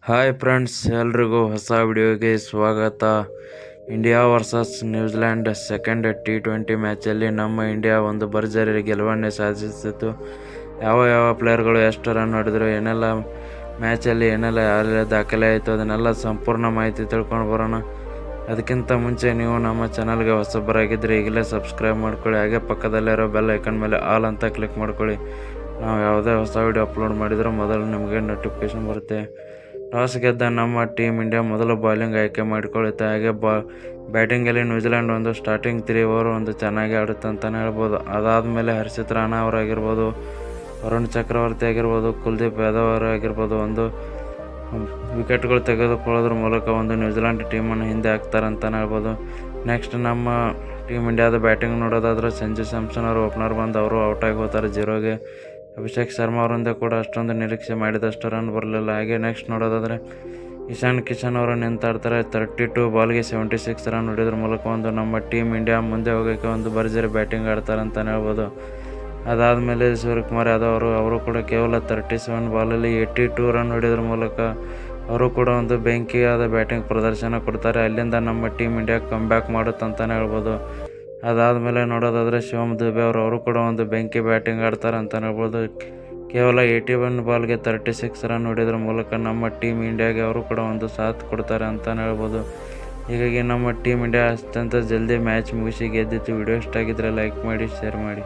Hi friends, ಎಲ್ರಿಗೂ ಹೊಸ ವಿಡಿಯೋಗೆ ಸ್ವಾಗತ. India versus New Zealand second T20 ಮ್ಯಾಚಲ್ಲಿ ನಮ್ಮ ಇಂಡಿಯಾ ಒಂದು ಭರ್ಜರಿ ಗೆಲುವನ್ನು ಸಾಧಿಸಿತು. ಯಾವ ಪ್ಲೇಯರ್ಗಳು ಎಷ್ಟು ರನ್ ಹೊಡೆದ್ರು, ಏನೆಲ್ಲ ಮ್ಯಾಚಲ್ಲಿ ಯಾರೆಲ್ಲ ದಾಖಲೆ ಆಯಿತು, ಅದನ್ನೆಲ್ಲ ಸಂಪೂರ್ಣ ಮಾಹಿತಿ ತಿಳ್ಕೊಂಡು ಬರೋಣ. ಅದಕ್ಕಿಂತ ಮುಂಚೆ ನೀವು ನಮ್ಮ ಚಾನಲ್ಗೆ ಹೊಸಬರಾಗಿದ್ದರೆ ಈಗಲೇ ಸಬ್ಸ್ಕ್ರೈಬ್ ಮಾಡ್ಕೊಳ್ಳಿ. ಹಾಗೆ ಪಕ್ಕದಲ್ಲಿರೋ ಬೆಲ್ ಐಕನ್ ಮೇಲೆ ಆಲ್ ಅಂತ ಕ್ಲಿಕ್ ಮಾಡ್ಕೊಳ್ಳಿ. ನಾವು ಯಾವುದೇ ಹೊಸ ವಿಡಿಯೋ ಅಪ್ಲೋಡ್ ಮಾಡಿದರೂ ಮೊದಲು ನಿಮಗೆ ನೋಟಿಫಿಕೇಶನ್ ಬರುತ್ತೆ. ಟಾಸ್ ಗೆದ್ದ ನಮ್ಮ ಟೀಮ್ ಇಂಡಿಯಾ ಮೊದಲು ಬೌಲಿಂಗ್ ಆಯ್ಕೆ ಮಾಡಿಕೊಳ್ಳುತ್ತೆ. ಹಾಗೆ ಬ್ಯಾಟಿಂಗಲ್ಲಿ ನ್ಯೂಜಿಲೆಂಡ್ ಒಂದು ಸ್ಟಾರ್ಟಿಂಗ್ 3 ಓವರ್ ಒಂದು ಚೆನ್ನಾಗಿ ಆಡುತ್ತೆ ಅಂತಲೇ ಹೇಳ್ಬೋದು. ಅದಾದಮೇಲೆ ಹರ್ಷಿತ್ ರಾಣಾ ಅವರಾಗಿರ್ಬೋದು, ವರುಣ್ ಚಕ್ರವರ್ತಿ ಆಗಿರ್ಬೋದು, ಕುಲ್ದೀಪ್ ಯಾದವ್ ಅವರಾಗಿರ್ಬೋದು ಒಂದು ವಿಕೆಟ್ಗಳು ತೆಗೆದುಕೊಳ್ಳೋದ್ರ ಮೂಲಕ ಒಂದು ನ್ಯೂಜಿಲೆಂಡ್ ಟೀಮನ್ನು ಹಿಂದೆ ಹಾಕ್ತಾರೆ ಅಂತಲೇ ಹೇಳ್ಬೋದು. ನೆಕ್ಸ್ಟ್ ನಮ್ಮ ಟೀಮ್ ಇಂಡಿಯಾದ ಬ್ಯಾಟಿಂಗ್ ನೋಡೋದಾದ್ರೆ ಸಂಜು ಸ್ಯಾಮ್ಸನ್ ಅವರು ಓಪನರ್ ಬಂದು ಅವರು ಔಟಾಗಿ ಹೋಗ್ತಾರೆ 0ಗೆ. ಅಭಿಷೇಕ್ ಶರ್ಮಾ ಅವರಿಂದ ಕೂಡ ಅಷ್ಟೊಂದು ನಿರೀಕ್ಷೆ ಮಾಡಿದಷ್ಟು ರನ್ ಬರಲಿಲ್ಲ. ಹಾಗೆ ನೆಕ್ಸ್ಟ್ ನೋಡೋದಾದರೆ ಇಶಾನ್ ಕಿಶನ್ ಅವರು ನಿಂತಾಡ್ತಾರೆ. 32 ಬಾಲ್ಗೆ 76 ರನ್ ಹೊಡೆಯೋದ್ರ ಮೂಲಕ ಒಂದು ನಮ್ಮ ಟೀಮ್ ಇಂಡಿಯಾ ಮುಂದೆ ಹೋಗೋಕ್ಕೆ ಒಂದು ಭರ್ಜರಿ ಬ್ಯಾಟಿಂಗ್ ಆಡ್ತಾರೆ ಅಂತಲೇ ಹೇಳ್ಬೋದು. ಅದಾದಮೇಲೆ ಸೂರ್ಯಕುಮಾರ್ ಯಾದವ್ ಅವರು ಕೂಡ ಕೇವಲ 37 ಬಾಲಲ್ಲಿ 82 ರನ್ ಹೊಡೆಯೋದ್ರ ಮೂಲಕ ಅವರು ಕೂಡ ಒಂದು ಬೆಂಕಿಯಾದ ಬ್ಯಾಟಿಂಗ್ ಪ್ರದರ್ಶನ ಕೊಡ್ತಾರೆ. ಅಲ್ಲಿಂದ ನಮ್ಮ ಟೀಮ್ ಇಂಡಿಯಾ ಕಮ್ಬ್ಯಾಕ್ ಮಾಡುತ್ತೆ ಅಂತಲೇ ಹೇಳ್ಬೋದು. ಅದಾದಮೇಲೆ ನೋಡೋದಾದರೆ ಶಿವಮ್ ದುಬೆ ಅವರು ಕೂಡ ಒಂದು ಬೆಂಕಿ ಬ್ಯಾಟಿಂಗ್ ಆಡ್ತಾರೆ ಅಂತಲೇ ಹೇಳ್ಬೋದು. ಕೇವಲ 81 ಬಾಲ್ಗೆ 36 ರನ್ ಹೊಡೆಯೋದ್ರ ಮೂಲಕ ನಮ್ಮ ಟೀಮ್ ಇಂಡಿಯಾಗೆ ಅವರು ಕೂಡ ಒಂದು ಸಾಥ್ ಕೊಡ್ತಾರೆ ಅಂತಲೇ ಹೇಳ್ಬೋದು. ಹೀಗಾಗಿ ನಮ್ಮ ಟೀಮ್ ಇಂಡಿಯಾ ಅತ್ಯಂತ ಜಲ್ದಿ ಮ್ಯಾಚ್ ಮುಗಿಸಿ ಗೆದ್ದಿತ್ತು. ವಿಡಿಯೋ ಇಷ್ಟ ಆಗಿದ್ದರೆ ಲೈಕ್ ಮಾಡಿ, ಶೇರ್ ಮಾಡಿ.